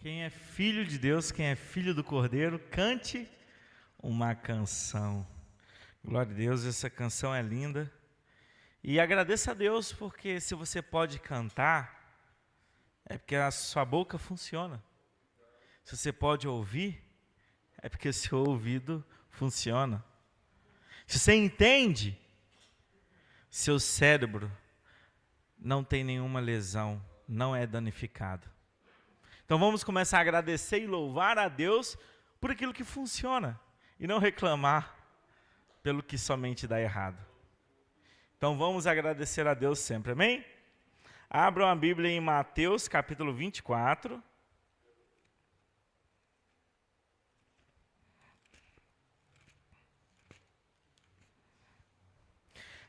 Quem é filho de Deus, quem é filho do Cordeiro, cante uma canção. Glória a Deus, essa canção é linda. E agradeça a Deus, porque se você pode cantar, é porque a sua boca funciona. Se você pode ouvir, é porque o seu ouvido funciona. Se você entende, seu cérebro não tem nenhuma lesão, não é danificado. Então vamos começar a agradecer e louvar a Deus por aquilo que funciona e não reclamar pelo que somente dá errado. Então vamos agradecer a Deus sempre, amém? Abram a Bíblia em Mateus capítulo 24.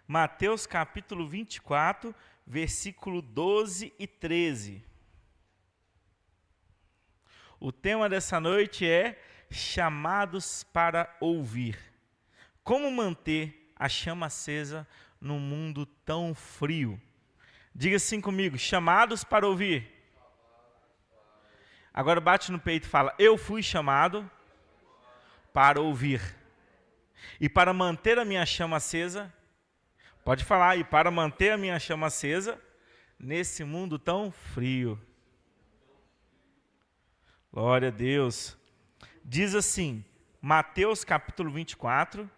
Mateus capítulo 24, versículo 12 e 13. O tema dessa noite é chamados para ouvir. Como manter a chama acesa num mundo tão frio? Diga assim comigo, chamados para ouvir. Agora bate no peito e fala, eu fui chamado para ouvir. E para manter a minha chama acesa, pode falar, e para manter a minha chama acesa nesse mundo tão frio. Glória a Deus. Diz assim, Mateus capítulo 24,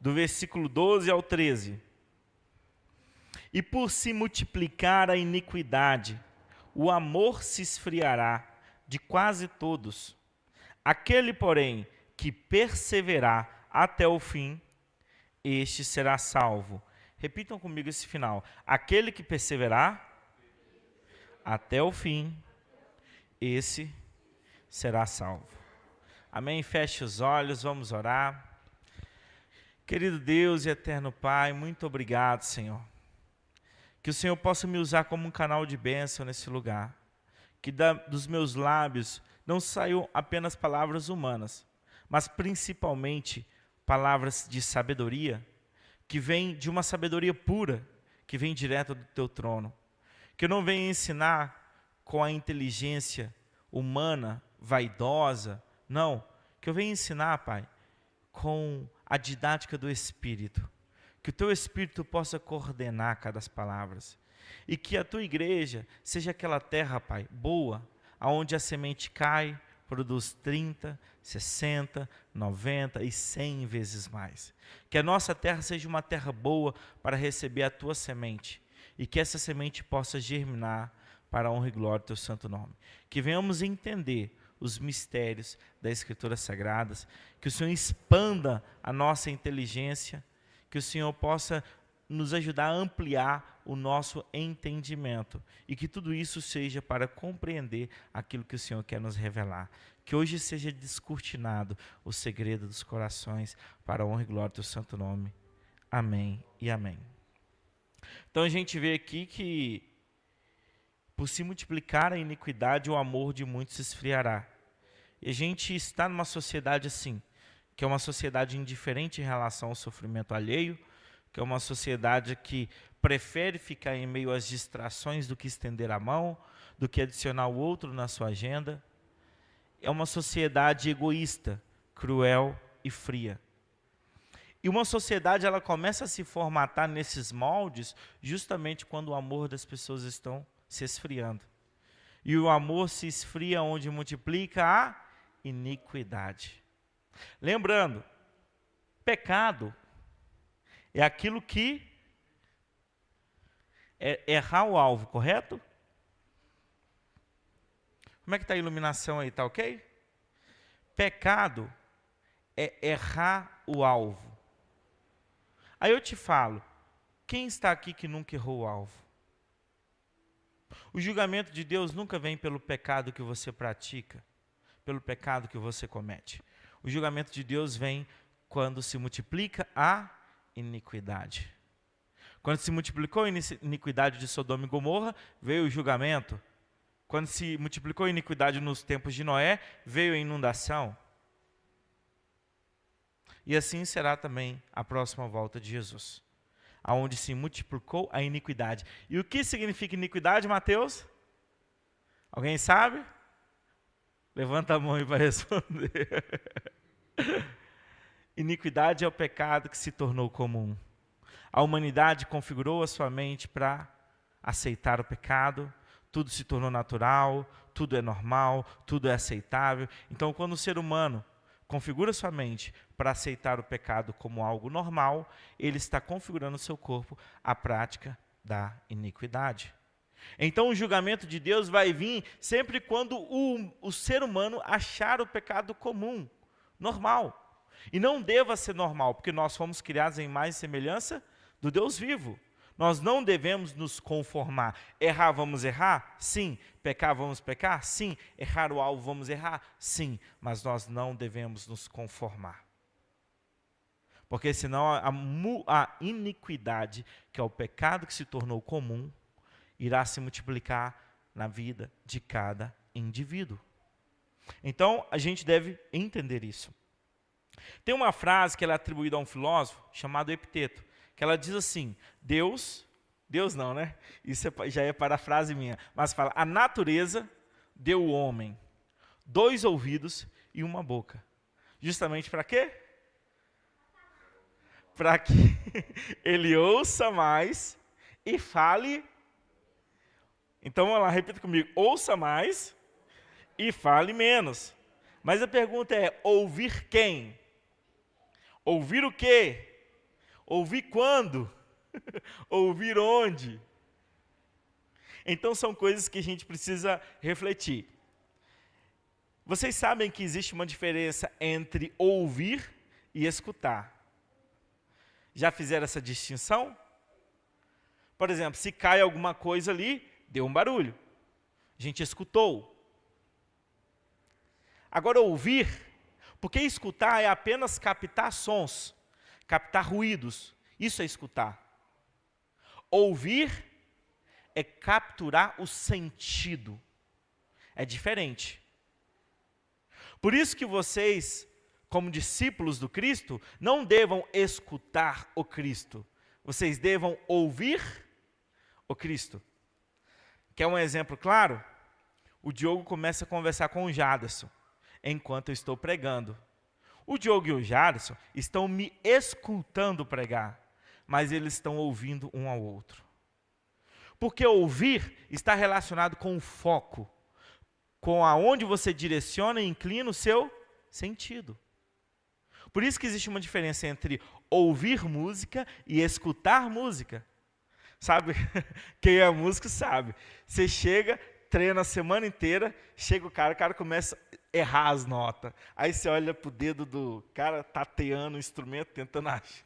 do versículo 12 ao 13. E por se multiplicar a iniquidade, o amor se esfriará de quase todos. Aquele, porém, que perseverar até o fim, este será salvo. Repitam comigo esse final. Aquele que perseverar até o fim, esse será salvo. Amém? Feche os olhos, vamos orar. Querido Deus e eterno Pai, muito obrigado, Senhor. Que o Senhor possa me usar como um canal de bênção nesse lugar. Que dos meus lábios não saiam apenas palavras humanas, mas principalmente palavras de sabedoria, que vêm de uma sabedoria pura, que vem direto do teu trono. Que eu não venha ensinar com a inteligência humana, vaidosa, não. Que eu venha ensinar, Pai, com a didática do Espírito. Que o teu Espírito possa coordenar cada palavras. E que a tua igreja seja aquela terra, Pai, boa, aonde a semente cai, produz 30, 60, 90 e 100 vezes mais. Que a nossa terra seja uma terra boa para receber a tua semente. E que essa semente possa germinar para a honra e glória do teu santo nome. Que venhamos entender os mistérios das Escrituras Sagradas, que o Senhor expanda a nossa inteligência, que o Senhor possa nos ajudar a ampliar o nosso entendimento e que tudo isso seja para compreender aquilo que o Senhor quer nos revelar. Que hoje seja descortinado o segredo dos corações para a honra e glória do teu santo nome. Amém e amém. Então a gente vê aqui que por se multiplicar a iniquidade, o amor de muitos se esfriará. E a gente está numa sociedade assim, que é uma sociedade indiferente em relação ao sofrimento alheio, que é uma sociedade que prefere ficar em meio às distrações do que estender a mão, do que adicionar o outro na sua agenda. É uma sociedade egoísta, cruel e fria. E uma sociedade ela começa a se formatar nesses moldes justamente quando o amor das pessoas estão se esfriando. E o amor se esfria onde multiplica a iniquidade. Lembrando, pecado é aquilo que é errar o alvo, correto? Como é que está a iluminação aí, tá ok? Pecado é errar o alvo. Aí eu te falo, quem está aqui que nunca errou o alvo? O julgamento de Deus nunca vem pelo pecado que você pratica, pelo pecado que você comete. O julgamento de Deus vem quando se multiplica a iniquidade. Quando se multiplicou a iniquidade de Sodoma e Gomorra, veio o julgamento. Quando se multiplicou a iniquidade nos tempos de Noé, veio a inundação. E assim será também a próxima volta de Jesus, aonde se multiplicou a iniquidade. E o que significa iniquidade, Mateus? Alguém sabe? Levanta a mão aí para responder. Iniquidade é o pecado que se tornou comum. A humanidade configurou a sua mente para aceitar o pecado, tudo se tornou natural, tudo é normal, tudo é aceitável. Então, quando o ser humano configura sua mente para aceitar o pecado como algo normal, ele está configurando o seu corpo à prática da iniquidade. Então, o julgamento de Deus vai vir sempre quando o ser humano achar o pecado comum, normal. E não deva ser normal, porque nós fomos criados em imagem e semelhança do Deus vivo. Nós não devemos nos conformar. Errar, vamos errar? Sim. Pecar, vamos pecar? Sim. Errar o alvo, vamos errar? Sim. Mas nós não devemos nos conformar. Porque senão a iniquidade, que é o pecado que se tornou comum, irá se multiplicar na vida de cada indivíduo. Então, a gente deve entender isso. Tem uma frase que ela é atribuída a um filósofo chamado Epiteto, que ela diz assim: Deus não, né? Isso já é parafrase minha, mas fala: a natureza deu ao homem 2 ouvidos e 1 boca. Justamente para quê? Para que ele ouça mais e fale. Então, vamos lá, repita comigo: ouça mais e fale menos. Mas a pergunta é: ouvir quem? Ouvir o quê? Ouvir quando? Ouvir onde? Então são coisas que a gente precisa refletir. Vocês sabem que existe uma diferença entre ouvir e escutar. Já fizeram essa distinção? Por exemplo, se cai alguma coisa ali, deu um barulho. A gente escutou. Agora ouvir, porque escutar é apenas captar sons, captar ruídos. Isso é escutar. Ouvir é capturar o sentido. É diferente. Por isso que vocês, como discípulos do Cristo, não devam escutar o Cristo. Vocês devam ouvir o Cristo. Quer um exemplo claro? O Diogo começa a conversar com o Jaderson, enquanto eu estou pregando. O Diogo e o Jaderson estão me escutando pregar, mas eles estão ouvindo um ao outro. Porque ouvir está relacionado com o foco, com aonde você direciona e inclina o seu sentido. Por isso que existe uma diferença entre ouvir música e escutar música. Sabe, quem é músico sabe. Você chega, treina a semana inteira, chega o cara começa a errar as notas. Aí você olha pro dedo do cara tateando o instrumento, tentando achar.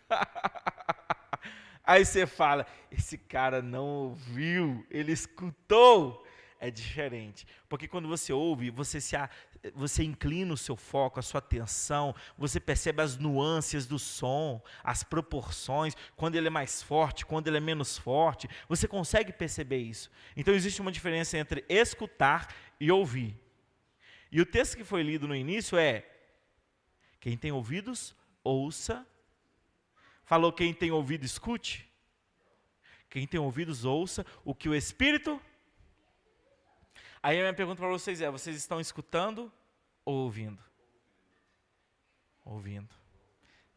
Aí você fala: esse cara não ouviu, ele escutou. É diferente, porque quando você ouve, você inclina o seu foco, a sua atenção, você percebe as nuances do som, as proporções, quando ele é mais forte, quando ele é menos forte, você consegue perceber isso. Então existe uma diferença entre escutar e ouvir. E o texto que foi lido no início é: quem tem ouvidos, ouça. Falou quem tem ouvido, escute. Quem tem ouvidos, ouça o que o Espírito... Aí a minha pergunta para vocês é: vocês estão escutando ou ouvindo? Ouvindo.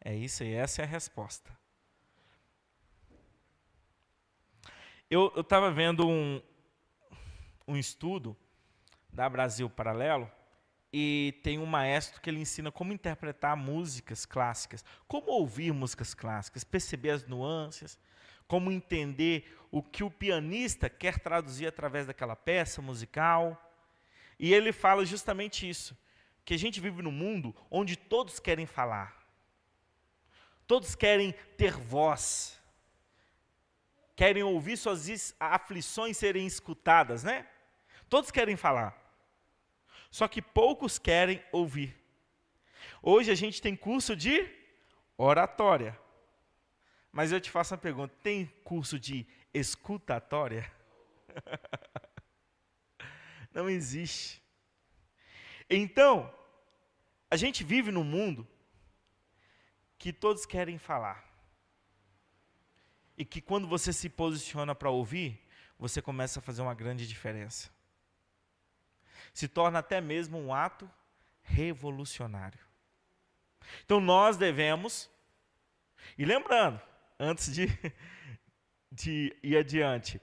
É isso aí, essa é a resposta. Eu estava vendo um estudo da Brasil Paralelo, e tem um maestro que ele ensina como interpretar músicas clássicas, como ouvir músicas clássicas, perceber as nuances, como entender o que o pianista quer traduzir através daquela peça musical. E ele fala justamente isso, que a gente vive num mundo onde todos querem falar, todos querem ter voz, querem ouvir suas aflições serem escutadas, né? Todos querem falar, só que poucos querem ouvir. Hoje a gente tem curso de oratória, mas eu te faço uma pergunta: tem curso de escutatória? Não existe. Então, a gente vive num mundo que todos querem falar. E que quando você se posiciona para ouvir, você começa a fazer uma grande diferença. se torna até mesmo um ato revolucionário. Então nós devemos, e lembrando, antes de ir adiante,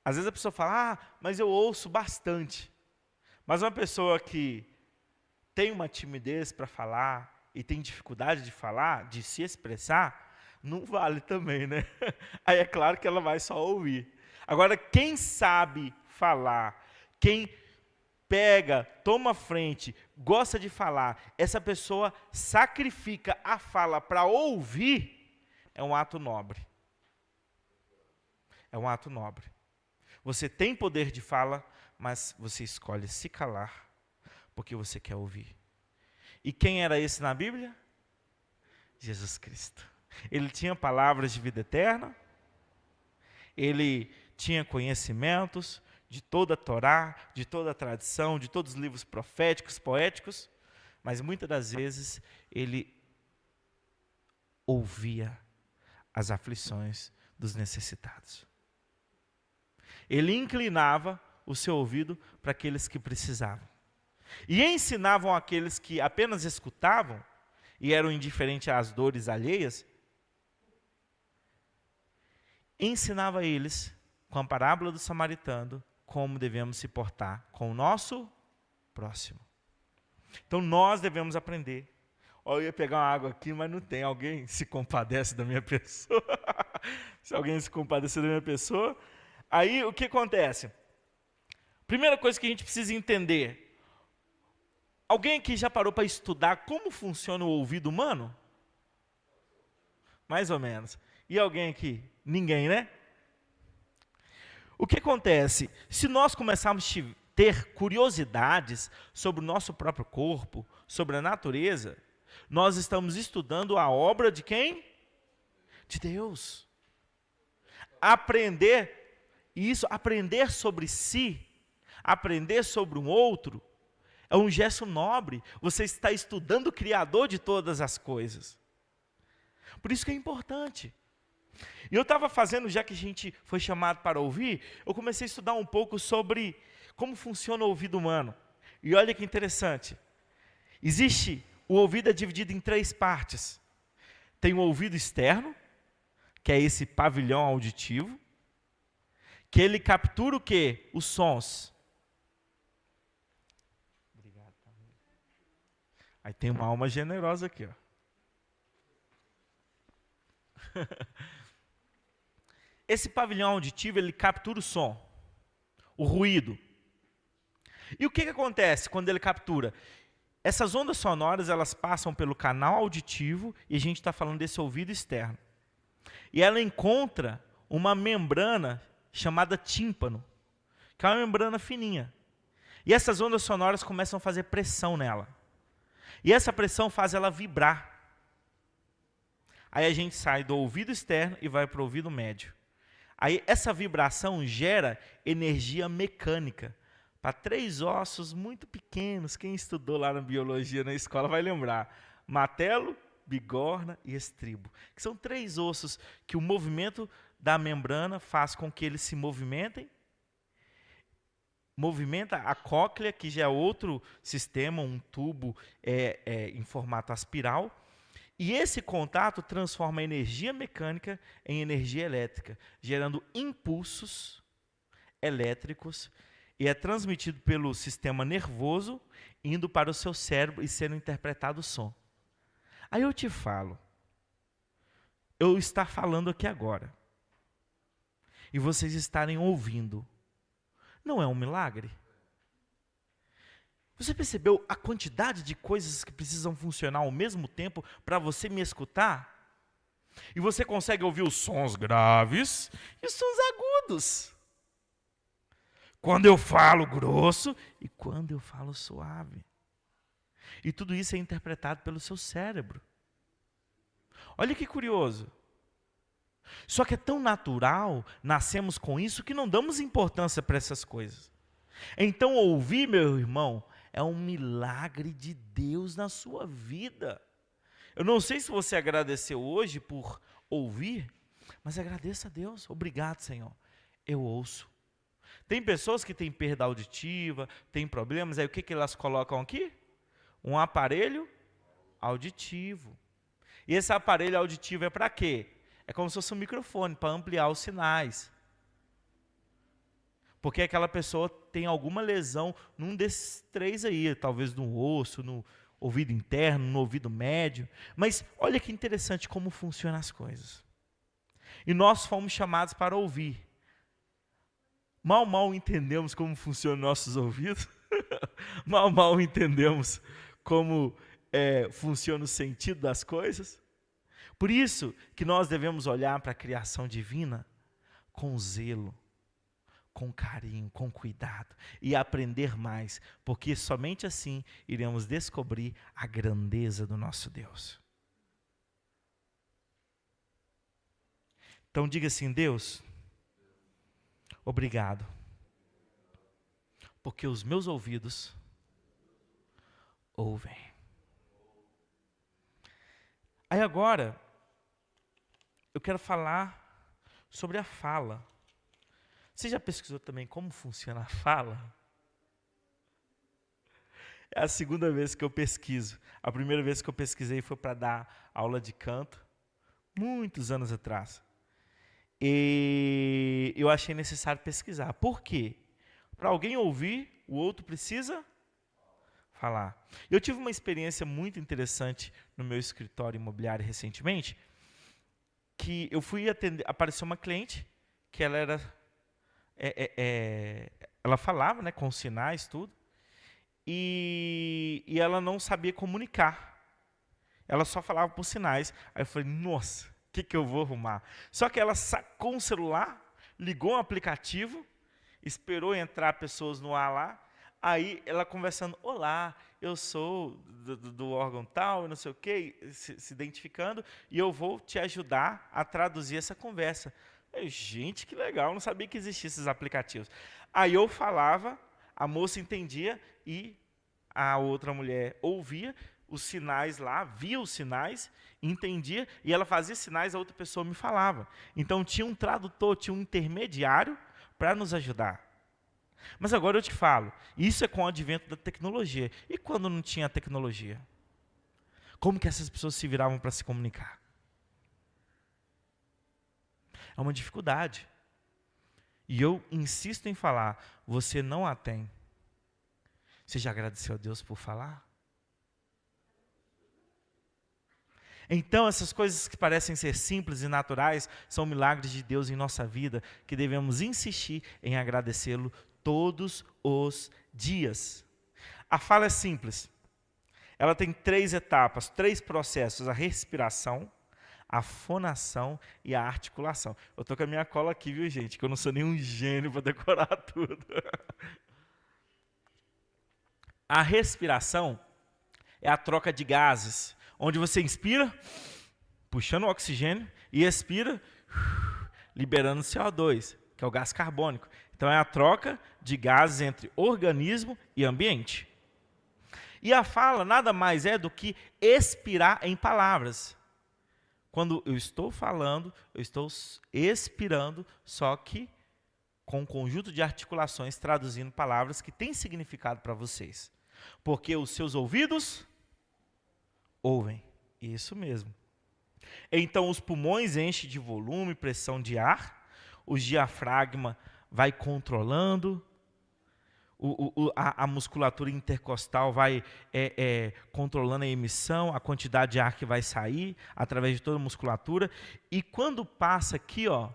às vezes a pessoa fala, mas eu ouço bastante. Mas uma pessoa que tem uma timidez para falar e tem dificuldade de falar, de se expressar, não vale também, né? Aí é claro que ela vai só ouvir. Agora, quem sabe falar, quem pega, toma frente, gosta de falar, essa pessoa sacrifica a fala para ouvir, é um ato nobre. É um ato nobre. Você tem poder de fala, mas você escolhe se calar, porque você quer ouvir. E quem era esse na Bíblia? Jesus Cristo. Ele tinha palavras de vida eterna, ele tinha conhecimentos de toda a Torá, de toda a tradição, de todos os livros proféticos, poéticos, mas muitas das vezes ele ouvia as aflições dos necessitados. Ele inclinava o seu ouvido para aqueles que precisavam. E ensinavam aqueles que apenas escutavam e eram indiferentes às dores alheias, ensinava eles, com a parábola do samaritano, como devemos se portar com o nosso próximo. Então nós devemos aprender. Eu ia pegar uma água aqui, mas não tem. Alguém se compadece da minha pessoa? Se alguém se compadecer da minha pessoa, aí o que acontece? Primeira coisa que a gente precisa entender. Alguém aqui já parou para estudar como funciona o ouvido humano? Mais ou menos. E alguém aqui? Ninguém, né? O que acontece? Se nós começarmos a ter curiosidades sobre o nosso próprio corpo, sobre a natureza, nós estamos estudando a obra de quem? De Deus. Aprender isso, aprender sobre si, aprender sobre um outro, é um gesto nobre. Você está estudando o Criador de todas as coisas. Por isso que é importante. E eu estava fazendo, já que a gente foi chamado para ouvir, eu comecei a estudar um pouco sobre como funciona o ouvido humano. E olha que interessante. O ouvido é dividido em 3 partes. Tem o ouvido externo, que é esse pavilhão auditivo, que ele captura o quê? Os sons. Obrigado. Aí tem uma alma generosa aqui, ó. Esse pavilhão auditivo, ele captura o som, o ruído. E o que acontece quando ele captura? Essas ondas sonoras, elas passam pelo canal auditivo, e a gente está falando desse ouvido externo. E ela encontra uma membrana chamada tímpano, que é uma membrana fininha. E essas ondas sonoras começam a fazer pressão nela. E essa pressão faz ela vibrar. Aí a gente sai do ouvido externo e vai para o ouvido médio. Aí essa vibração gera energia mecânica para 3 ossos muito pequenos. Quem estudou lá na biologia na escola vai lembrar. Matelo, bigorna e estribo. Que são 3 ossos que o movimento da membrana faz com que eles se movimentem. Movimenta a cóclea, que já é outro sistema, um tubo em formato aspiral. E esse contato transforma a energia mecânica em energia elétrica, gerando impulsos elétricos, e é transmitido pelo sistema nervoso, indo para o seu cérebro e sendo interpretado o som. Aí eu te falo, eu estar falando aqui agora, e vocês estarem ouvindo, não é um milagre? Você percebeu a quantidade de coisas que precisam funcionar ao mesmo tempo para você me escutar? E você consegue ouvir os sons graves e os sons agudos. Quando eu falo grosso e quando eu falo suave. E tudo isso é interpretado pelo seu cérebro. Olha que curioso. Só que é tão natural, nascemos com isso, que não damos importância para essas coisas. Então ouvir, meu irmão, é um milagre de Deus na sua vida. Eu não sei se você agradeceu hoje por ouvir, mas agradeça a Deus. Obrigado, Senhor. Eu ouço. Tem pessoas que têm perda auditiva, têm problemas, aí o que elas colocam aqui? Um aparelho auditivo. E esse aparelho auditivo é para quê? É como se fosse um microfone, para ampliar os sinais. Porque aquela pessoa tem alguma lesão num desses três aí, talvez no osso, no ouvido interno, no ouvido médio. Mas olha que interessante como funcionam as coisas. E nós fomos chamados para ouvir. Mal entendemos como funcionam nossos ouvidos. Mal entendemos como funciona o sentido das coisas. Por isso que nós devemos olhar para a criação divina com zelo, com carinho, com cuidado e aprender mais, porque somente assim iremos descobrir a grandeza do nosso Deus. Então diga assim: Deus, obrigado, porque os meus ouvidos ouvem. Aí agora, eu quero falar sobre a fala. Você já pesquisou também como funciona a fala? É a segunda vez que eu pesquiso. A primeira vez que eu pesquisei foi para dar aula de canto, muitos anos atrás. E eu achei necessário pesquisar. Por quê? Para alguém ouvir, o outro precisa falar. Eu tive uma experiência muito interessante no meu escritório imobiliário recentemente, que eu fui atender, apareceu uma cliente, que ela era... ela falava, né, com sinais, tudo, e ela não sabia comunicar. Ela só falava por sinais. Aí eu falei, nossa, o que eu vou arrumar? Só que ela sacou um celular, ligou um aplicativo, esperou entrar pessoas no ar lá, aí ela conversando, olá, eu sou do órgão tal, não sei o quê, se identificando, e eu vou te ajudar a traduzir essa conversa. Gente, que legal, não sabia que existiam esses aplicativos. Aí eu falava, a moça entendia e a outra mulher ouvia os sinais lá, via os sinais, entendia, e ela fazia sinais, a outra pessoa me falava. Então tinha um tradutor, tinha um intermediário para nos ajudar. Mas agora eu te falo, isso é com o advento da tecnologia. E quando não tinha tecnologia? Como que essas pessoas se viravam para se comunicar? É uma dificuldade. E eu insisto em falar, você não a tem. Você já agradeceu a Deus por falar? Então, essas coisas que parecem ser simples e naturais, são milagres de Deus em nossa vida, que devemos insistir em agradecê-lo todos os dias. A fala é simples. Ela tem 3 etapas, 3 processos: a respiração, a fonação e a articulação. Eu estou com a minha cola aqui, viu, gente? Que eu não sou nenhum gênio para decorar tudo. A respiração é a troca de gases, onde você inspira, puxando o oxigênio, e expira, liberando CO2, que é o gás carbônico. Então é a troca de gases entre organismo e ambiente. E a fala nada mais é do que expirar em palavras. Quando eu estou falando, eu estou expirando, só que com um conjunto de articulações traduzindo palavras que têm significado para vocês. Porque os seus ouvidos ouvem. Isso mesmo. Então os pulmões enchem de volume, pressão de ar, o diafragma vai controlando, a musculatura intercostal vai controlando a emissão, a quantidade de ar que vai sair através de toda a musculatura. E quando passa aqui, ó,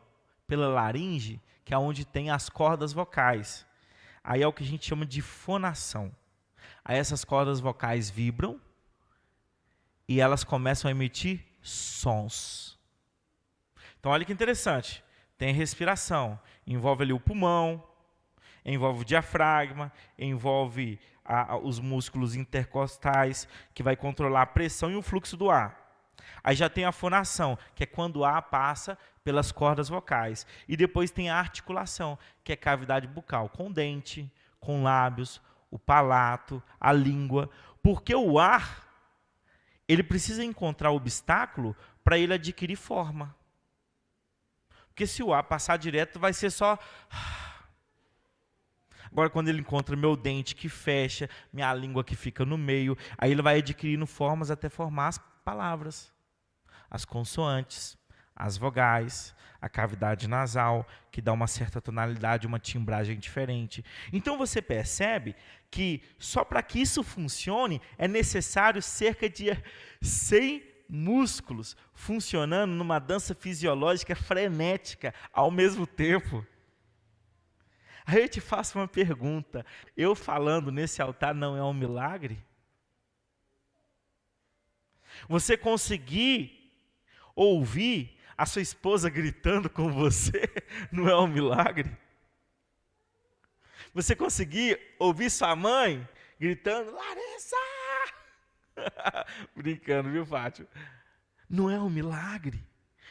pela laringe, que é onde tem as cordas vocais, aí é o que a gente chama de fonação. Aí essas cordas vocais vibram e elas começam a emitir sons. Então olha que interessante, tem respiração, envolve ali o pulmão, envolve o diafragma, envolve os músculos intercostais, que vai controlar a pressão e o fluxo do ar. Aí já tem a fonação, que é quando o ar passa pelas cordas vocais. E depois tem a articulação, que é a cavidade bucal, com dente, com lábios, o palato, a língua. Porque o ar, ele precisa encontrar obstáculo para ele adquirir forma. Porque se o ar passar direto, vai ser só... Agora, quando ele encontra meu dente que fecha, minha língua que fica no meio, aí ele vai adquirindo formas até formar as palavras, as consoantes, as vogais, a cavidade nasal, que dá uma certa tonalidade, uma timbragem diferente. Então você percebe que só para que isso funcione é necessário cerca de 100 músculos funcionando numa dança fisiológica frenética ao mesmo tempo. Aí eu te faço uma pergunta: eu falando nesse altar não é um milagre? Você conseguir ouvir a sua esposa gritando com você não é um milagre? Você conseguir ouvir sua mãe gritando, Larissa! Brincando, viu, Fátio? Não é um milagre?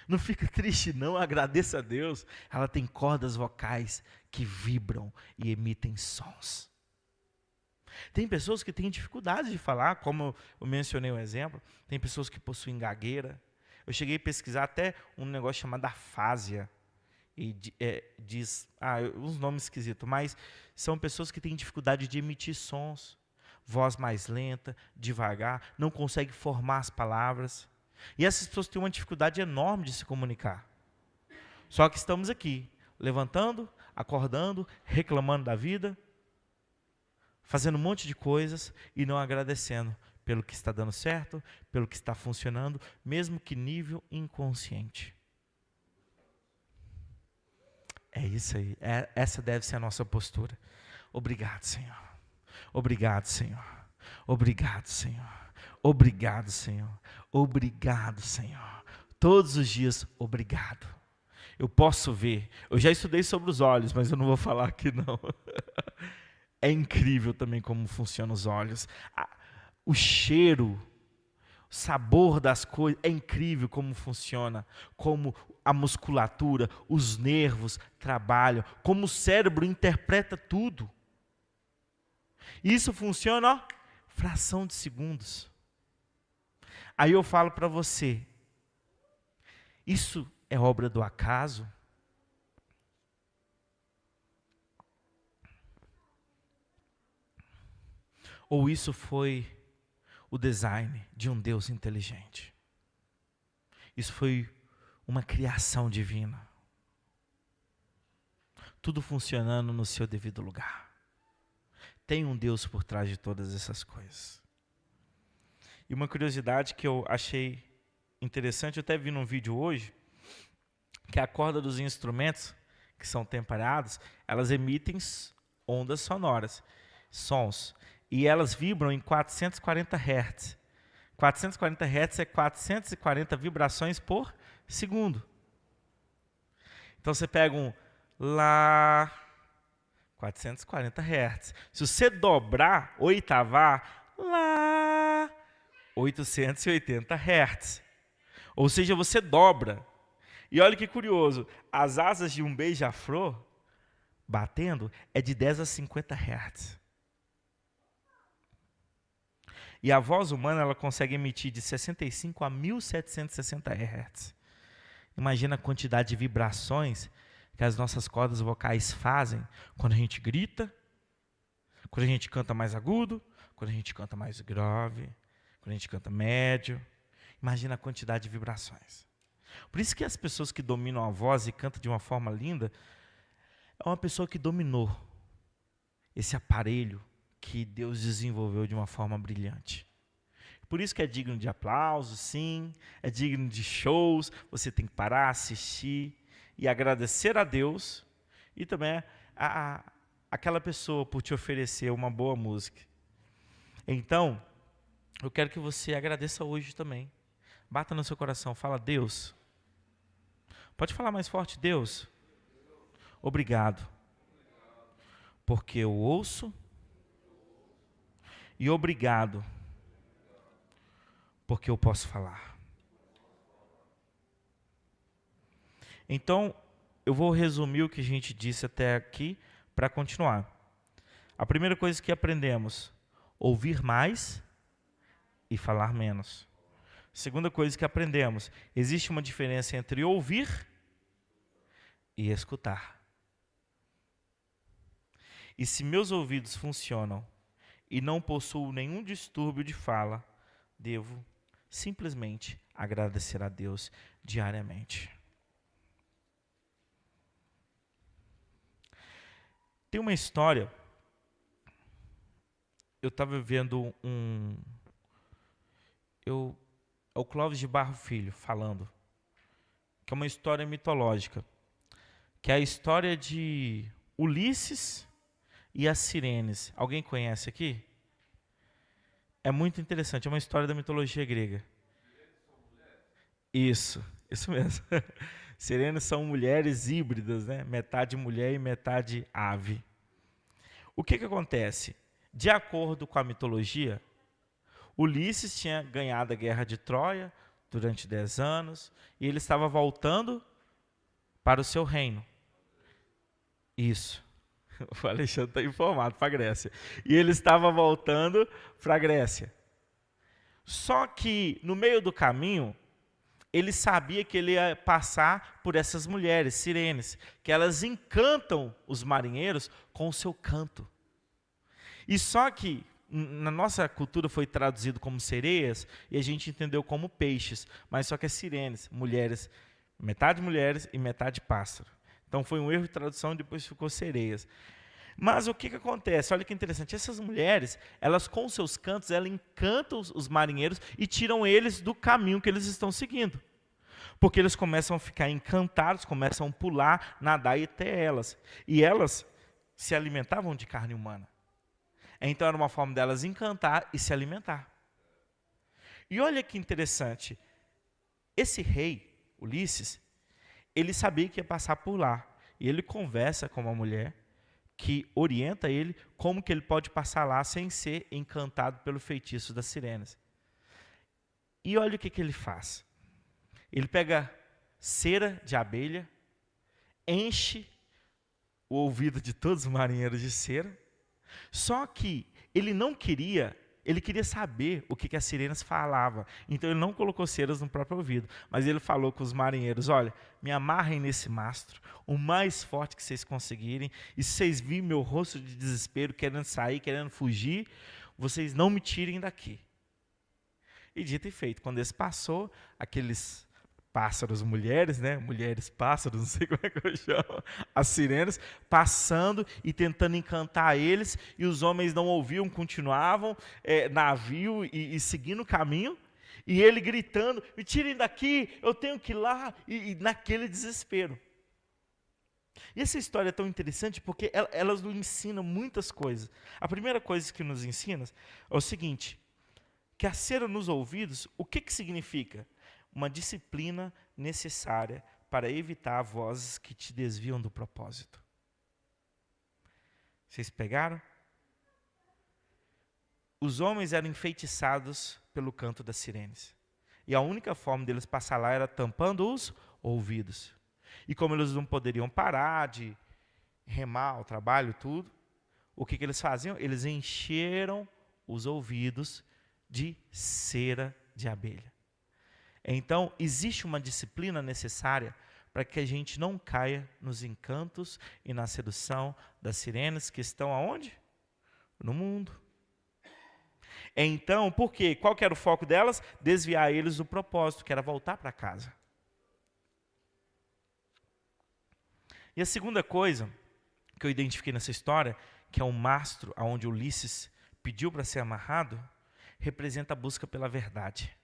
Não fica triste não, agradeça a Deus. Ela tem cordas vocais que vibram e emitem sons. Tem pessoas que têm dificuldade de falar, como eu mencionei um exemplo. Tem pessoas que possuem gagueira. Eu cheguei a pesquisar até um negócio chamado afásia. E diz, uns nomes esquisitos, mas são pessoas que têm dificuldade de emitir sons. Voz mais lenta, devagar, não consegue formar as palavras. E essas pessoas têm uma dificuldade enorme de se comunicar. Só que estamos aqui, levantando, acordando, reclamando da vida, fazendo um monte de coisas e não agradecendo pelo que está dando certo, pelo que está funcionando, mesmo que nível inconsciente. É isso aí, essa deve ser a nossa postura. Obrigado, Senhor. Obrigado, Senhor. Obrigado, Senhor. Obrigado, Senhor. Obrigado, Senhor. Todos os dias, obrigado. Eu posso ver, eu já estudei sobre os olhos, mas eu não vou falar aqui não. É incrível também como funcionam os olhos. O cheiro, o sabor das coisas, é incrível como funciona, como a musculatura, os nervos trabalham, como o cérebro interpreta tudo. Isso funciona, ó, fração de segundos. Aí eu falo para você, isso é obra do acaso? Ou isso foi o design de um Deus inteligente? Isso foi uma criação divina. Tudo funcionando no seu devido lugar. Tem um Deus por trás de todas essas coisas. E uma curiosidade que eu achei interessante, eu até vi num vídeo hoje, que a corda dos instrumentos que são temperados, elas emitem ondas sonoras, sons, e elas vibram em 440 Hz. 440 Hz é 440 vibrações por segundo. Então você pega um Lá, 440 Hz. Se você dobrar, oitavar, Lá, 880 Hz. Ou seja, você dobra. E olha que curioso, as asas de um beija-flor batendo é de 10 a 50 Hz. E a voz humana ela consegue emitir de 65 a 1760 Hz. Imagina a quantidade de vibrações que as nossas cordas vocais fazem quando a gente grita, quando a gente canta mais agudo, quando a gente canta mais grave, quando a gente canta médio. Imagina a quantidade de vibrações. Por isso que as pessoas que dominam a voz e cantam de uma forma linda, é uma pessoa que dominou esse aparelho que Deus desenvolveu de uma forma brilhante. Por isso que é digno de aplausos, sim, é digno de shows, você tem que parar, assistir e agradecer a Deus e também aquela pessoa por te oferecer uma boa música. Então, eu quero que você agradeça hoje também. Bata no seu coração, fala, Deus. Pode falar mais forte, Deus. Obrigado. Porque eu ouço. E obrigado. Porque eu posso falar. Então, eu vou resumir o que a gente disse até aqui para continuar. A primeira coisa que aprendemos, ouvir mais e falar menos. Segunda coisa que aprendemos, existe uma diferença entre ouvir e escutar. E se meus ouvidos funcionam e não possuo nenhum distúrbio de fala, devo simplesmente agradecer a Deus diariamente. Tem uma história, eu estava vendo é o Clóvis de Barro Filho falando, que é uma história mitológica, que é a história de Ulisses e as Sirenes. Alguém conhece aqui? É muito interessante, é uma história da mitologia grega. Isso mesmo. Sirenes são mulheres híbridas, né? Metade mulher e metade ave. O que acontece? De acordo com a mitologia, Ulisses tinha ganhado a guerra de Troia durante 10 anos e ele estava voltando para o seu reino. Isso. O Alexandre está informado para a Grécia. E ele estava voltando para a Grécia. Só que, no meio do caminho, ele sabia que ele ia passar por essas mulheres, sirenes, que elas encantam os marinheiros com o seu canto. E só que, na nossa cultura foi traduzido como sereias, e a gente entendeu como peixes, mas só que é sirenes, mulheres e metade pássaro. Então foi um erro de tradução e depois ficou sereias. Mas o que acontece? Olha que interessante, essas mulheres, elas com seus cantos, elas encantam os marinheiros e tiram eles do caminho que eles estão seguindo. Porque eles começam a ficar encantados, começam a pular, nadar e até elas. E elas se alimentavam de carne humana. Então era uma forma delas encantar e se alimentar. E olha que interessante, esse rei, Ulisses, ele sabia que ia passar por lá. E ele conversa com uma mulher que orienta ele como que ele pode passar lá sem ser encantado pelo feitiço das sirenes. E olha o que ele faz. Ele pega cera de abelha, enche o ouvido de todos os marinheiros de cera, só que ele não queria, ele queria saber o que as sirenes falavam. Então ele não colocou ceras no próprio ouvido, mas ele falou com os marinheiros, olha, me amarrem nesse mastro, o mais forte que vocês conseguirem, e se vocês virem meu rosto de desespero, querendo sair, querendo fugir, vocês não me tirem daqui. E dito e feito, quando esse passou, aqueles pássaros mulheres, né? Mulheres pássaros, não sei como é que eu chamo, as sirenes, passando e tentando encantar eles, e os homens não ouviam, continuavam navio e seguindo o caminho, e ele gritando, me tirem daqui, eu tenho que ir lá, e naquele desespero. E essa história é tão interessante porque elas nos ensinam muitas coisas. A primeira coisa que nos ensina é o seguinte, que a cera nos ouvidos, o que significa? Uma disciplina necessária para evitar vozes que te desviam do propósito. Vocês pegaram? Os homens eram enfeitiçados pelo canto das sirenes. E a única forma deles passar lá era tampando os ouvidos. E como eles não poderiam parar de remar o trabalho, tudo, o que eles faziam? Eles encheram os ouvidos de cera de abelha. Então, existe uma disciplina necessária para que a gente não caia nos encantos e na sedução das sirenes que estão aonde? No mundo. Então, por quê? Qual que era o foco delas? Desviar eles do propósito, que era voltar para casa. E a segunda coisa que eu identifiquei nessa história, que é um mastro aonde Ulisses pediu para ser amarrado, representa a busca pela verdade.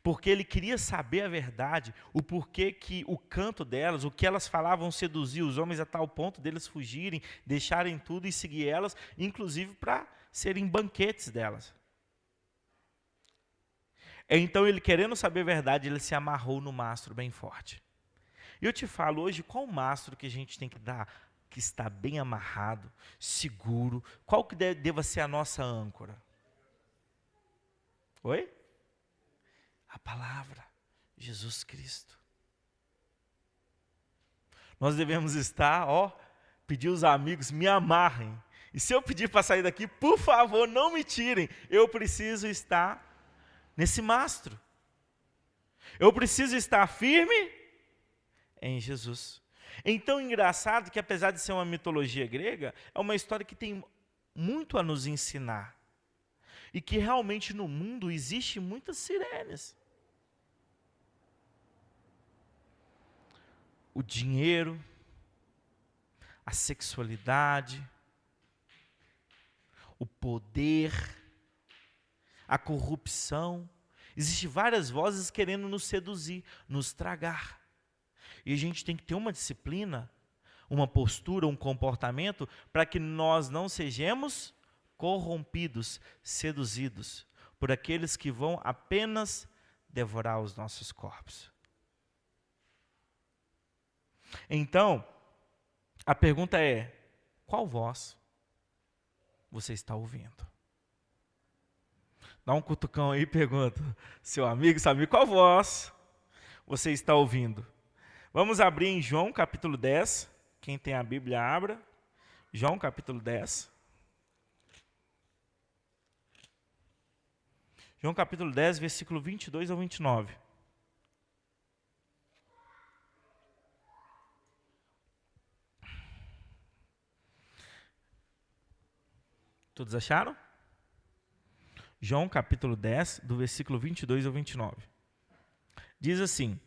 Porque ele queria saber a verdade, o porquê que o canto delas, o que elas falavam seduzir os homens a tal ponto deles fugirem, deixarem tudo e seguir elas, inclusive para serem banquetes delas. Então ele, querendo saber a verdade, ele se amarrou no mastro bem forte. E eu te falo hoje, qual mastro que a gente tem que dar, que está bem amarrado, seguro, qual que deva ser a nossa âncora? Oi? A palavra, Jesus Cristo. Nós devemos estar, pedir os amigos, me amarrem. E se eu pedir para sair daqui, por favor, não me tirem. Eu preciso estar nesse mastro. Eu preciso estar firme em Jesus. Então, engraçado que, apesar de ser uma mitologia grega, é uma história que tem muito a nos ensinar. E que realmente no mundo existe muitas sirenes. O dinheiro, a sexualidade, o poder, a corrupção. Existem várias vozes querendo nos seduzir, nos tragar. E a gente tem que ter uma disciplina, uma postura, um comportamento, para que nós não sejamos corrompidos, seduzidos por aqueles que vão apenas devorar os nossos corpos. Então, a pergunta é: qual voz você está ouvindo? Dá um cutucão aí e pergunta, seu amigo, qual voz você está ouvindo? Vamos abrir em João capítulo 10. Quem tem a Bíblia, abra. João capítulo 10. João capítulo 10, versículo 22 ao 29. Todos acharam? João capítulo 10, do versículo 22 ao 29. Diz assim: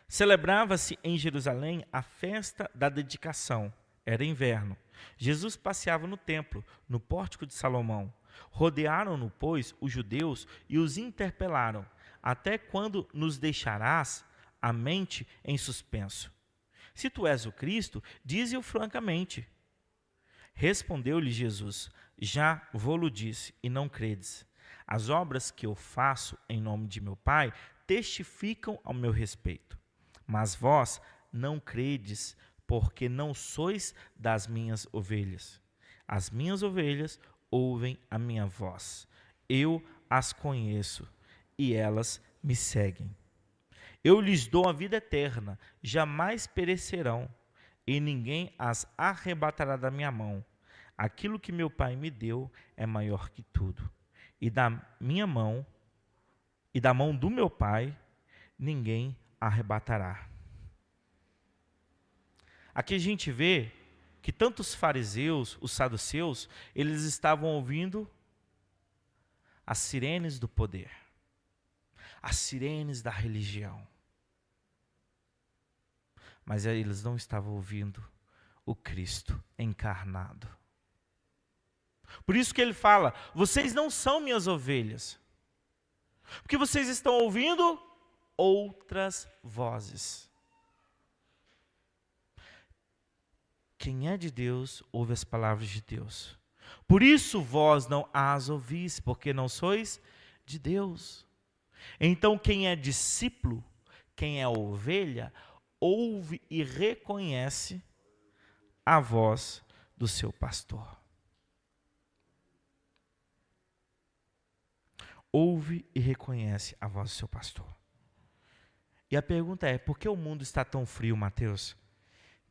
celebrava-se em Jerusalém a festa da dedicação. Era inverno. Jesus passeava no templo, no pórtico de Salomão. Rodearam-no, pois, os judeus e os interpelaram: até quando nos deixarás a mente em suspenso? Se tu és o Cristo, dize-o francamente. Respondeu-lhe Jesus: já vô-lo disse, e não credes. As obras que eu faço em nome de meu Pai testificam ao meu respeito. Mas vós não credes, porque não sois das minhas ovelhas. As minhas ovelhas ouvem a minha voz. Eu as conheço, e elas me seguem. Eu lhes dou a vida eterna, jamais perecerão, e ninguém as arrebatará da minha mão. Aquilo que meu Pai me deu é maior que tudo. E da minha mão, e da mão do meu Pai, ninguém arrebatará. Aqui a gente vê que tanto os fariseus, os saduceus, eles estavam ouvindo as sirenes do poder, as sirenes da religião. Mas eles não estavam ouvindo o Cristo encarnado. Por isso que ele fala: vocês não são minhas ovelhas, porque vocês estão ouvindo outras vozes. Quem é de Deus, ouve as palavras de Deus. Por isso vós não as ouvis, porque não sois de Deus. Então quem é discípulo, quem é ovelha, ouve e reconhece a voz do seu pastor. Ouve e reconhece a voz do seu pastor. E a pergunta é: por que o mundo está tão frio, Mateus?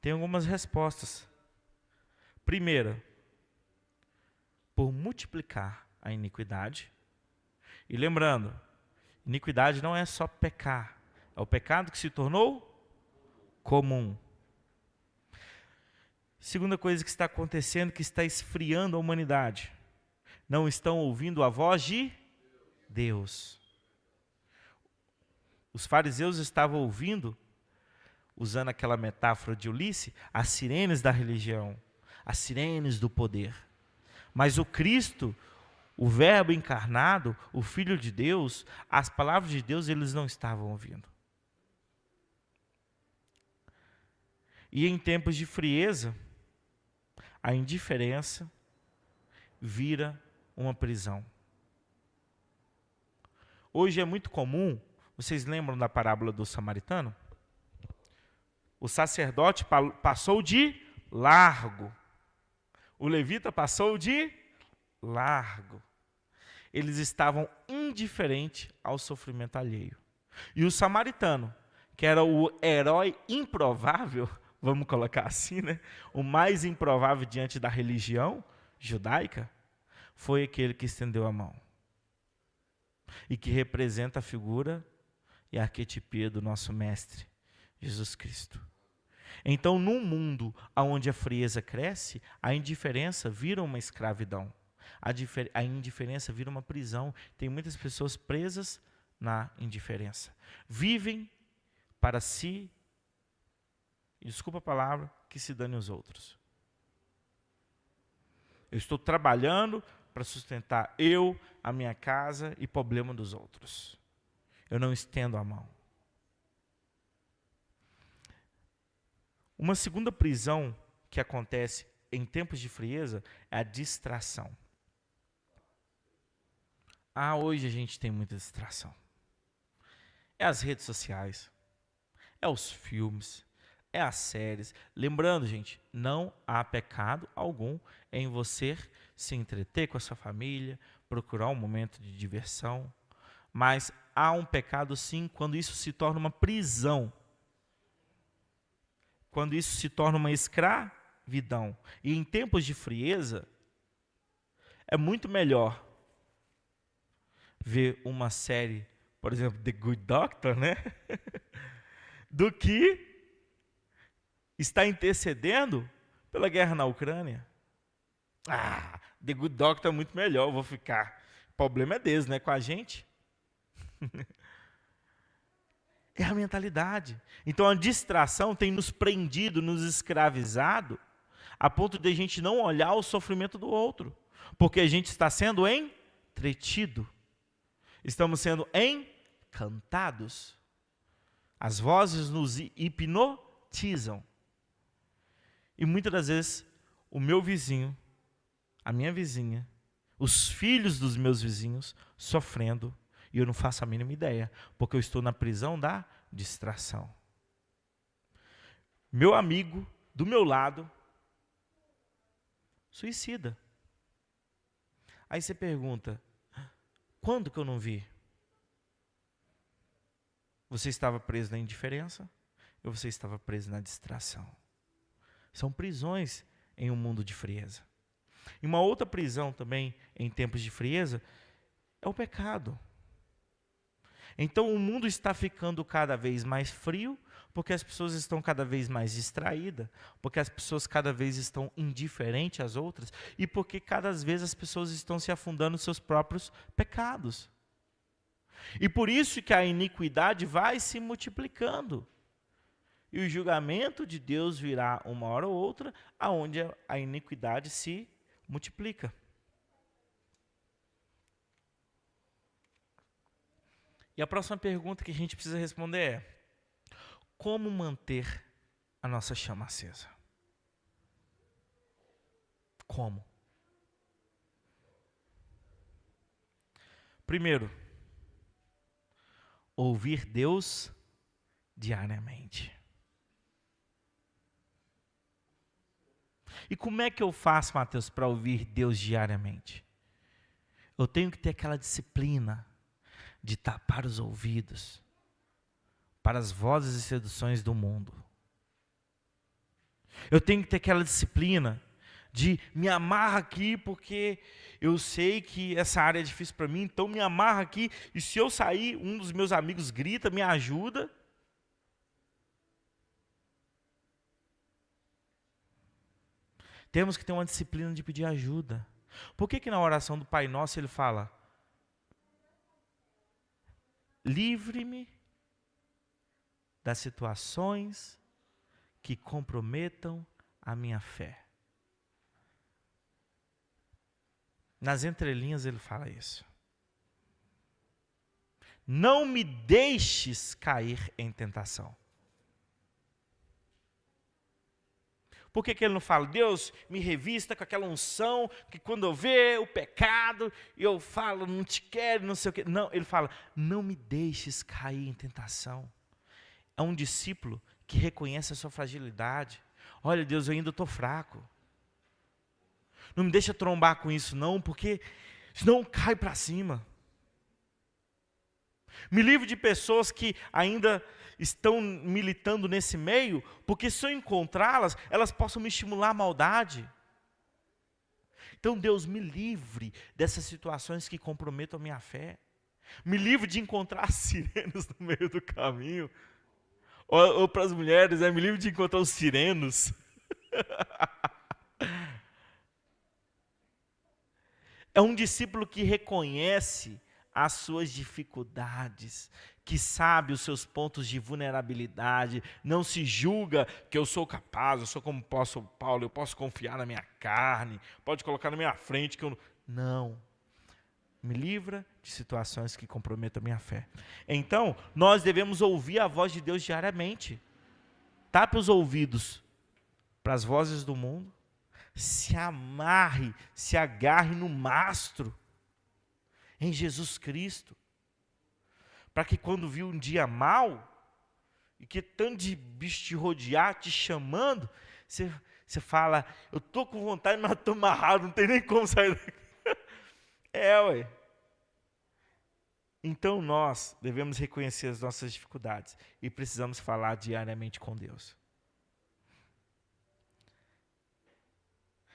Tem algumas respostas. Primeira, por multiplicar a iniquidade. E lembrando, iniquidade não é só pecar, é o pecado que se tornou comum. Segunda coisa que está acontecendo, que está esfriando a humanidade: não estão ouvindo a voz de Deus. Os fariseus estavam ouvindo, usando aquela metáfora de Ulisses, as sirenes da religião, as sirenes do poder. Mas o Cristo, o Verbo encarnado, o Filho de Deus, as palavras de Deus, eles não estavam ouvindo. E em tempos de frieza, a indiferença vira uma prisão. Hoje é muito comum, vocês lembram da parábola do samaritano? O sacerdote passou de largo. O levita passou de largo. Eles estavam indiferentes ao sofrimento alheio. E o samaritano, que era o herói improvável, vamos colocar assim, né? O mais improvável diante da religião judaica, foi aquele que estendeu a mão. E que representa a figura e a arquetipia do nosso Mestre, Jesus Cristo. Então, num mundo onde a frieza cresce, a indiferença vira uma escravidão. A indiferença vira uma prisão. Tem muitas pessoas presas na indiferença. Vivem para si, desculpa a palavra, que se dane os outros. Eu estou trabalhando para sustentar eu, a minha casa e problema dos outros. Eu não estendo a mão. Uma segunda prisão que acontece em tempos de frieza é a distração. Hoje a gente tem muita distração. É as redes sociais, é os filmes, é as séries. Lembrando, gente, não há pecado algum em você se entreter com a sua família, procurar um momento de diversão. Mas há um pecado sim quando isso se torna uma prisão. Quando isso se torna uma escravidão. E em tempos de frieza, é muito melhor ver uma série, por exemplo, The Good Doctor, né? do que estar intercedendo pela guerra na Ucrânia. The Good Doctor é muito melhor, eu vou ficar. O problema é deles, não é com a gente. É a mentalidade. Então a distração tem nos prendido, nos escravizado, a ponto de a gente não olhar o sofrimento do outro. Porque a gente está sendo entretido. Estamos sendo encantados. As vozes nos hipnotizam. E muitas das vezes, o meu vizinho, a minha vizinha, os filhos dos meus vizinhos sofrendo, e eu não faço a mínima ideia, porque eu estou na prisão da distração. Meu amigo, do meu lado, suicida. Aí você pergunta, quando que eu não vi? Você estava preso na indiferença ou você estava preso na distração? São prisões em um mundo de frieza. E uma outra prisão também em tempos de frieza é o pecado. Então o mundo está ficando cada vez mais frio, porque as pessoas estão cada vez mais distraídas, porque as pessoas cada vez estão indiferentes às outras, e porque cada vez as pessoas estão se afundando nos seus próprios pecados. E por isso que a iniquidade vai se multiplicando. E o julgamento de Deus virá uma hora ou outra, aonde a iniquidade se multiplica. E a próxima pergunta que a gente precisa responder é: como manter a nossa chama acesa? Como? Primeiro, ouvir Deus diariamente. E como é que eu faço, Mateus, para ouvir Deus diariamente? Eu tenho que ter aquela disciplina de tapar os ouvidos para as vozes e seduções do mundo. Eu tenho que ter aquela disciplina de me amarrar aqui porque eu sei que essa área é difícil para mim, então me amarra aqui e se eu sair, um dos meus amigos grita, me ajuda. Temos que ter uma disciplina de pedir ajuda. Por que na oração do Pai Nosso ele fala: livre-me das situações que comprometam a minha fé. Nas entrelinhas ele fala isso. Não me deixes cair em tentação. Por que ele não fala: Deus, me revista com aquela unção, que quando eu ver o pecado, eu falo, não te quero, não sei o quê. Não, ele fala: não me deixes cair em tentação. É um discípulo que reconhece a sua fragilidade. Olha, Deus, eu ainda estou fraco. Não me deixa trombar com isso não, porque senão cai para cima. Me livre de pessoas que ainda estão militando nesse meio, porque se eu encontrá-las, elas possam me estimular à maldade. Então, Deus, me livre dessas situações que comprometam a minha fé. Me livre de encontrar sirenes no meio do caminho. Ou para as mulheres, me livre de encontrar os sirenos. É um discípulo que reconhece as suas dificuldades, que sabe os seus pontos de vulnerabilidade, não se julga que eu sou capaz, eu sou como o apóstolo Paulo, eu posso confiar na minha carne, pode colocar na minha frente que eu não... Não. Me livra de situações que comprometam a minha fé. Então, nós devemos ouvir a voz de Deus diariamente. Tape os ouvidos para as vozes do mundo, se amarre, se agarre no mastro, em Jesus Cristo, para que quando vir um dia mau, e que tanto de bicho te rodear, te chamando, você fala, eu estou com vontade, mas estou amarrado, não tem nem como sair daqui. Ué. Então nós devemos reconhecer as nossas dificuldades e precisamos falar diariamente com Deus.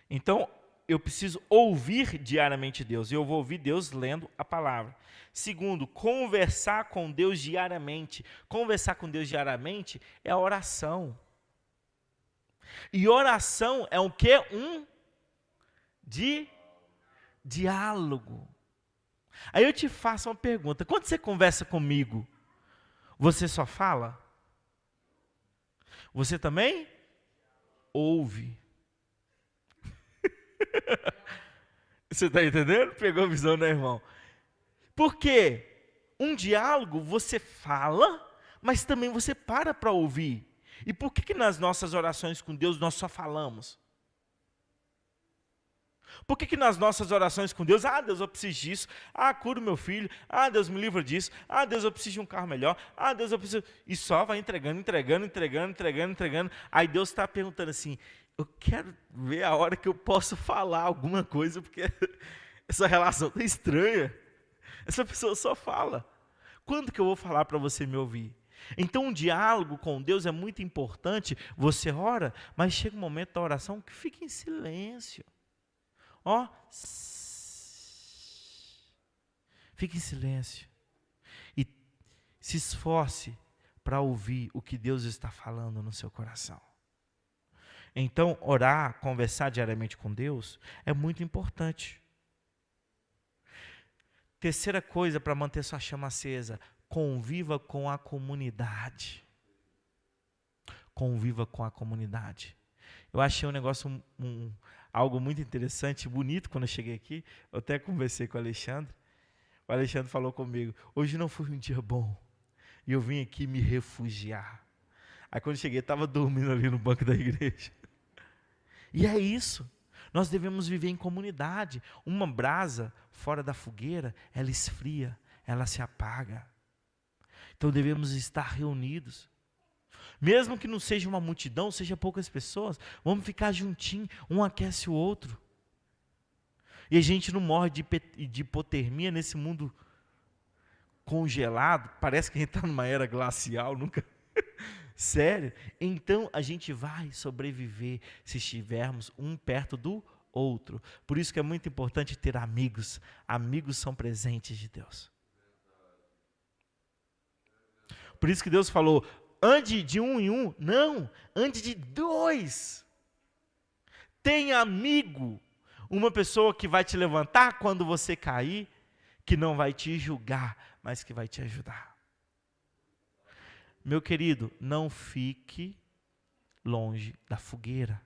Então, eu preciso ouvir diariamente Deus, e eu vou ouvir Deus lendo a palavra. Segundo, conversar com Deus diariamente. Conversar com Deus diariamente é a oração. E oração é o quê? Diálogo. Aí eu te faço uma pergunta, quando você conversa comigo, você só fala? Você também ouve? Você está entendendo? Pegou a visão, né, irmão? Porque um diálogo você fala, mas também você para ouvir. E por que nas nossas orações com Deus nós só falamos? Por que nas nossas orações com Deus, Deus, eu preciso disso, cura o meu filho, Deus, me livra disso, Deus, eu preciso de um carro melhor, Deus, eu preciso... E só vai entregando. Aí Deus está perguntando assim, eu quero ver a hora que eu posso falar alguma coisa, porque essa relação está estranha. Essa pessoa só fala. Quando que eu vou falar para você me ouvir? Então um diálogo com Deus é muito importante. Você ora, mas chega um momento da oração que fica em silêncio. Fique em silêncio e se esforce para ouvir o que Deus está falando no seu coração. Então, orar, conversar diariamente com Deus é muito importante. Terceira coisa para manter sua chama acesa, conviva com a comunidade. Conviva com a comunidade. Eu achei um negócio, algo muito interessante, bonito quando eu cheguei aqui. Eu até conversei com o Alexandre. O Alexandre falou comigo, hoje não foi um dia bom. E eu vim aqui me refugiar. Aí quando eu cheguei, estava dormindo ali no banco da igreja. E é isso. Nós devemos viver em comunidade. Uma brasa fora da fogueira, ela esfria, ela se apaga. Então devemos estar reunidos. Mesmo que não seja uma multidão, seja poucas pessoas, vamos ficar juntinho, um aquece o outro. E a gente não morre de hipotermia nesse mundo congelado, parece que a gente está numa era glacial, nunca... Sério? Então a gente vai sobreviver se estivermos um perto do outro. Por isso que é muito importante ter amigos. Amigos são presentes de Deus. Por isso que Deus falou, ande de um em um. Não, ande de dois. Tenha amigo. Uma pessoa que vai te levantar quando você cair, que não vai te julgar, mas que vai te ajudar. Meu querido, não fique longe da fogueira.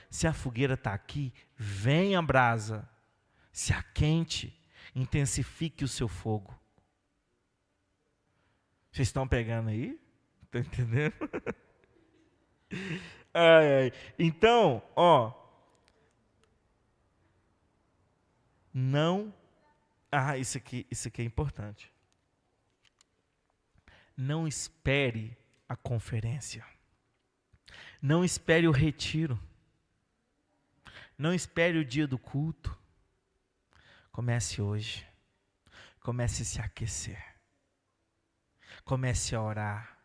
Se a fogueira está aqui, venha a brasa, se aquente, intensifique o seu fogo. Vocês estão pegando aí? Estão entendendo? Então, não... isso aqui é importante. Não espere a conferência. Não espere o retiro. Não espere o dia do culto. Comece hoje. Comece a se aquecer. Comece a orar.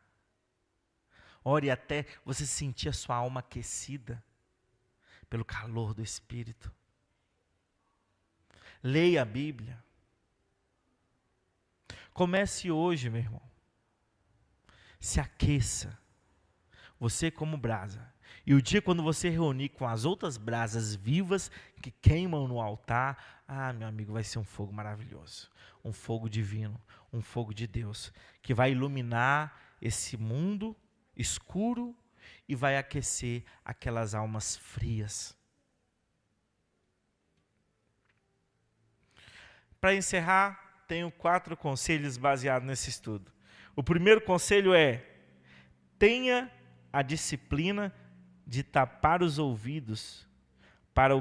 Ore até você sentir a sua alma aquecida pelo calor do Espírito. Leia a Bíblia. Comece hoje, meu irmão. se aqueça. Você como brasa. E o dia quando você reunir com as outras brasas vivas que queimam no altar, meu amigo, vai ser um fogo maravilhoso. Um fogo divino, um fogo de Deus, que vai iluminar esse mundo escuro e vai aquecer aquelas almas frias. Para encerrar, tenho 4 conselhos baseados nesse estudo. O primeiro conselho é: tenha a disciplina de tapar os ouvidos para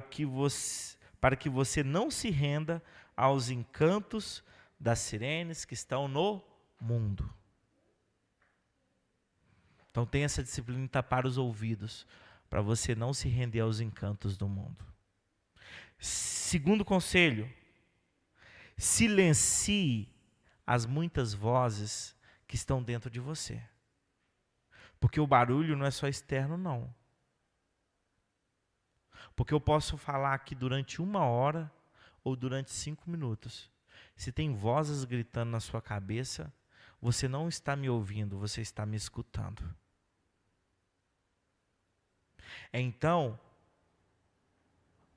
que você não se renda aos encantos das sirenes que estão no mundo. Então tenha essa disciplina de tapar os ouvidos para você não se render aos encantos do mundo. Segundo conselho: silencie as muitas vozes que estão dentro de você. Porque o barulho não é só externo, não. Porque eu posso falar aqui durante 1 hora ou durante 5 minutos. Se tem vozes gritando na sua cabeça, você não está me ouvindo, você está me escutando. Então,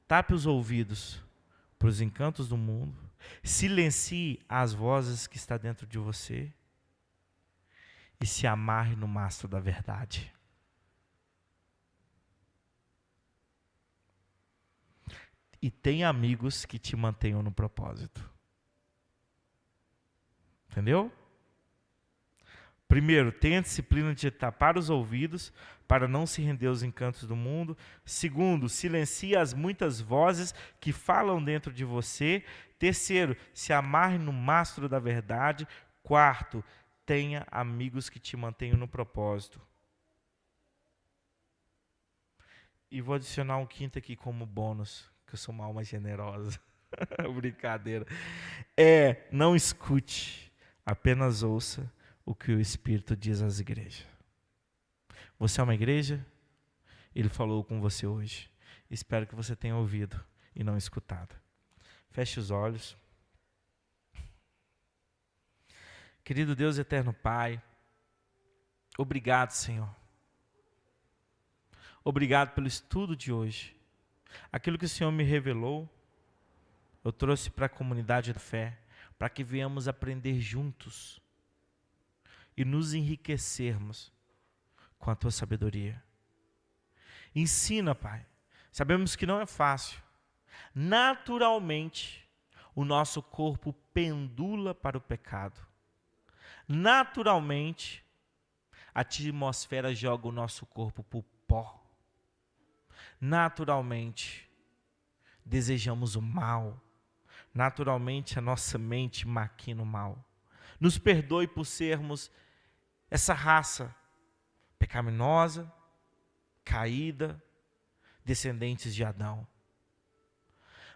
tape os ouvidos para os encantos do mundo, silencie as vozes que estão dentro de você e se amarre no mastro da verdade. E tenha amigos que te mantenham no propósito. Entendeu? Primeiro, tenha a disciplina de tapar os ouvidos para não se render aos encantos do mundo. Segundo, silencie as muitas vozes que falam dentro de você. Terceiro, se amarre no mastro da verdade. Quarto, tenha amigos que te mantenham no propósito. E vou adicionar um quinto aqui como bônus, que eu sou uma alma generosa. Brincadeira. Não escute, apenas ouça o que o Espírito diz às igrejas. Você é uma igreja? Ele falou com você hoje. Espero que você tenha ouvido e não escutado. Feche os olhos. Querido Deus eterno Pai, obrigado, Senhor. Obrigado pelo estudo de hoje. Aquilo que o Senhor me revelou, eu trouxe para a comunidade da fé, para que venhamos aprender juntos e nos enriquecermos com a Tua sabedoria. Ensina, Pai. Sabemos que não é fácil. Naturalmente, o nosso corpo pendula para o pecado. Naturalmente, a atmosfera joga o nosso corpo para o pó. Naturalmente, desejamos o mal. Naturalmente, a nossa mente maquina o mal. Nos perdoe por sermos essa raça pecaminosa, caída, descendentes de Adão.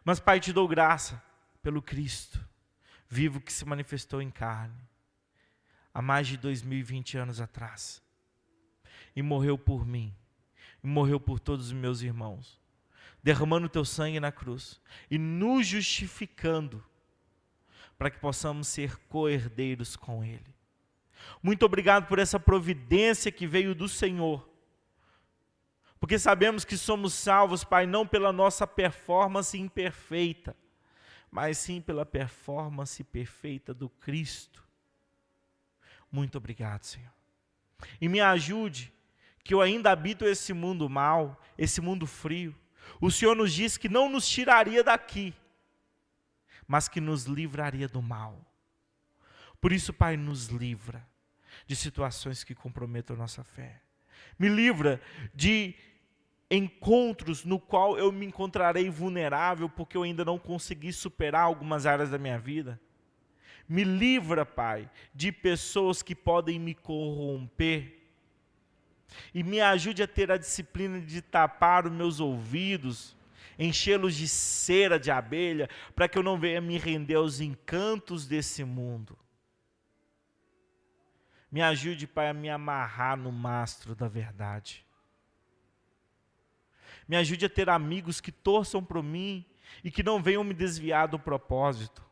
Mas, Pai, te dou graça pelo Cristo, vivo que se manifestou em carne, há mais de 2020 anos atrás, e morreu por mim, e morreu por todos os meus irmãos, derramando o teu sangue na cruz, e nos justificando, para que possamos ser co-herdeiros com Ele. Muito obrigado por essa providência que veio do Senhor, porque sabemos que somos salvos, Pai, não pela nossa performance imperfeita, mas sim pela performance perfeita do Cristo. Muito obrigado, Senhor. E me ajude, que eu ainda habito esse mundo mau, esse mundo frio. O Senhor nos diz que não nos tiraria daqui, mas que nos livraria do mal. Por isso, Pai, nos livra de situações que comprometam a nossa fé. Me livra de encontros no qual eu me encontrarei vulnerável porque eu ainda não consegui superar algumas áreas da minha vida. Me livra, Pai, de pessoas que podem me corromper. E me ajude a ter a disciplina de tapar os meus ouvidos, enchê-los de cera de abelha, para que eu não venha me render aos encantos desse mundo. Me ajude, Pai, a me amarrar no mastro da verdade. Me ajude a ter amigos que torçam por mim e que não venham me desviar do propósito.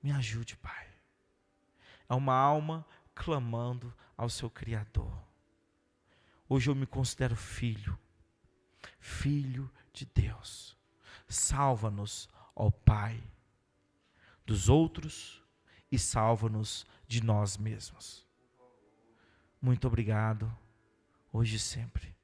Me ajude, Pai. É uma alma clamando ao seu Criador. Hoje eu me considero filho de Deus. Salva-nos, ó Pai, dos outros e salva-nos de nós mesmos. Muito obrigado, hoje e sempre.